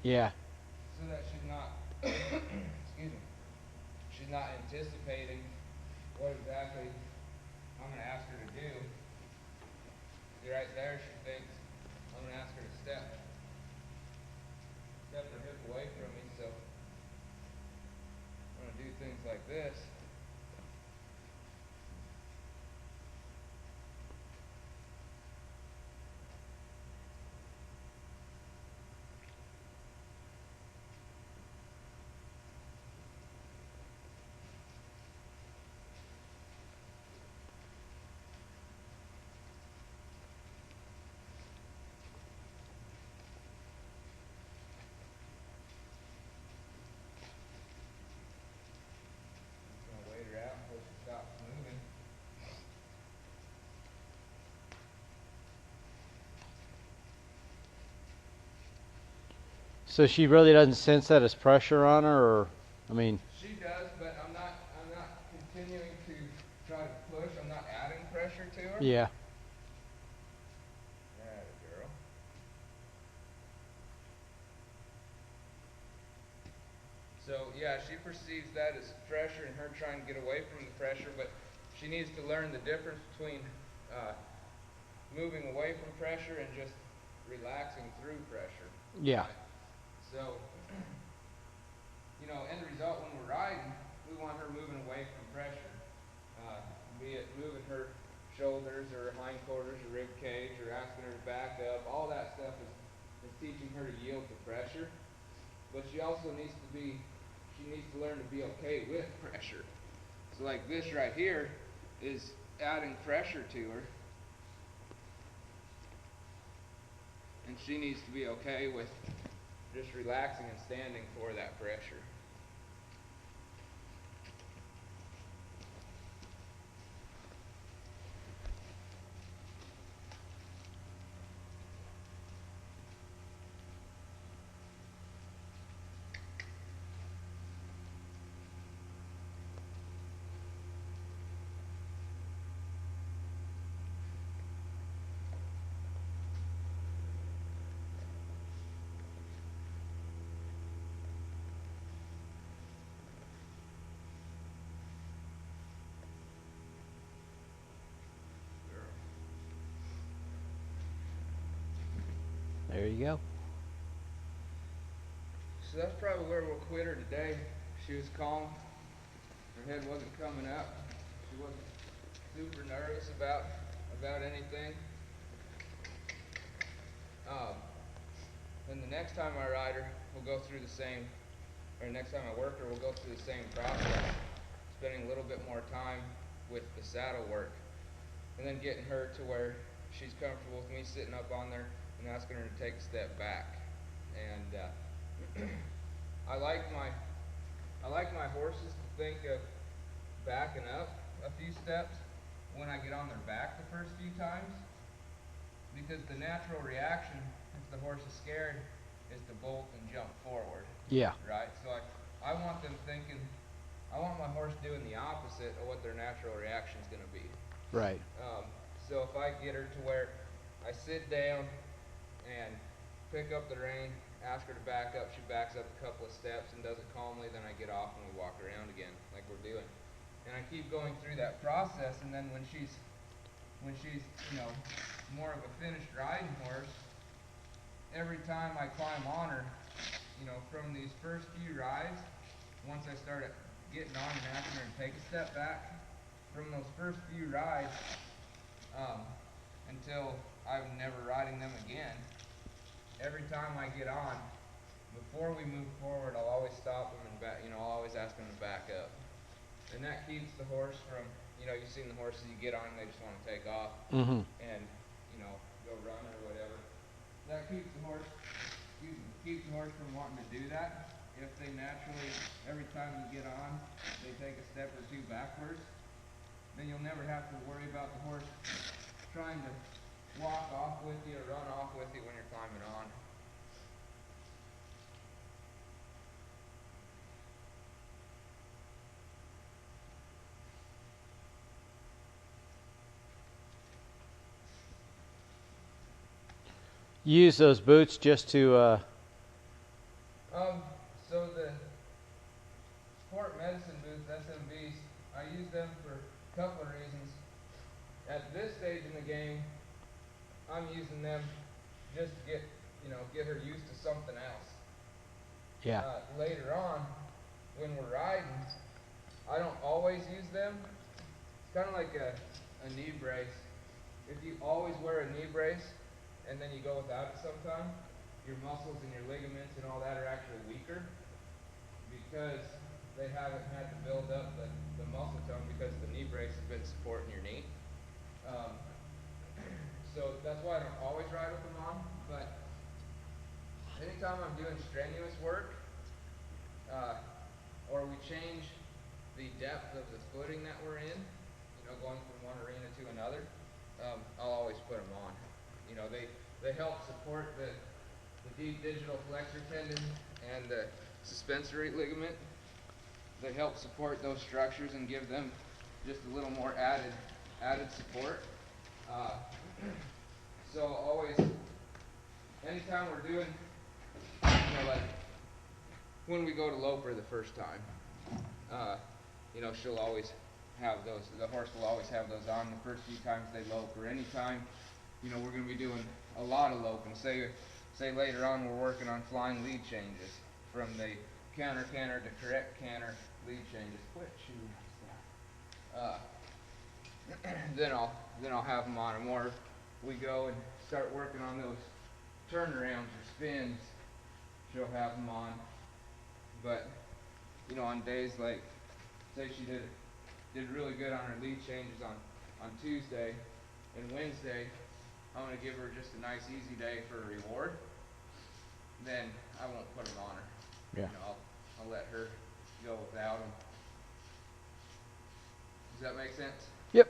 Yeah. so that she's not, excuse me, she's not anticipating what exactly I'm going to ask her to do. See, right there, she thinks I'm going to ask her to step her hip away from me, so I'm going to do things like this. I'm going to wait her out until she stops moving. So she really doesn't sense that as pressure on her, or, I mean, She does, but I'm not continuing to try to push. I'm not adding pressure to her. yeah. Atta girl. So yeah, she perceives that as pressure and her trying to get away from the pressure, but she needs to learn the difference between uh, moving away from pressure and just relaxing through pressure. Yeah. Right? So, end result when we're riding, we want her moving away from pressure. Be it moving her shoulders or hindquarters or rib cage or asking her to back up. All that stuff is teaching her to yield to pressure. But she needs to learn to be okay with pressure. So like this right here is adding pressure to her. And she needs to be okay with just relaxing and standing for that pressure. There you go. So that's probably where we'll quit her today. She was calm. Her head wasn't coming up. She wasn't super nervous about anything. Um, then the next time I ride her, we'll go through the same, or next time I work her, we'll go through the same process, spending a little bit more time with the saddle work, and then getting her to where she's comfortable with me sitting up on there and asking her to take a step back. And I like my horses to think of backing up a few steps when I get on their back the first few times, because the natural reaction if the horse is scared is to bolt and jump forward. Yeah. Right? So I want them thinking, I want my horse doing the opposite of what their natural reaction is going to be. Right. So if I get her to where I sit down and pick up the rein, ask her to back up, she backs up a couple of steps and does it calmly, then I get off and we walk around again like we're doing. And I keep going through that process, and then when she's more of a finished riding horse, every time I climb on her, from these first few rides, once I start getting on and asking her to take a step back, from those first few rides until I'm never riding them again, every time I get on, before we move forward, I'll always stop them and I'll always ask them to back up. And that keeps the horse from, you've seen the horses you get on and they just want to take off Mm-hmm. and, go run or whatever. That keeps the horse, from wanting to do that. If they naturally, every time you get on, they take a step or two backwards, then you'll never have to worry about the horse trying to walk off with you or run off with you when you're climbing on. Use those boots just to SMBs, I use them for a couple of reasons. At this stage in the game, I'm using them just to get her used to something else. Yeah. Later on, when we're riding, I don't always use them. It's kind of like a knee brace. If you always wear a knee brace and then you go without it sometime, your muscles and your ligaments and all that are actually weaker because they haven't had to build up the muscle tone because the knee brace has been supporting your knee. So that's why I don't always ride with them on, but anytime I'm doing strenuous work, or we change the depth of the footing that we're in, going from one arena to another, I'll always put them on. They help support the deep digital flexor tendon and the suspensory ligament. They help support those structures and give them just a little more added support. So always, anytime we're doing, like when we go to Loper the first time, she'll always have those, the horse will always have those on the first few times they lope, or anytime, we're going to be doing a lot of loping. Say later on we're working on flying lead changes from the counter canter to correct canter lead changes. Quit shooting that. Then I'll have them on, and more we go and start working on those turnarounds or spins, she'll have them on. But on days like, say she did really good on her lead changes on Tuesday and Wednesday, I'm going to give her just a nice easy day for a reward, then I won't put them on her. Yeah. I'll let her go without them. Does that make sense? Yep.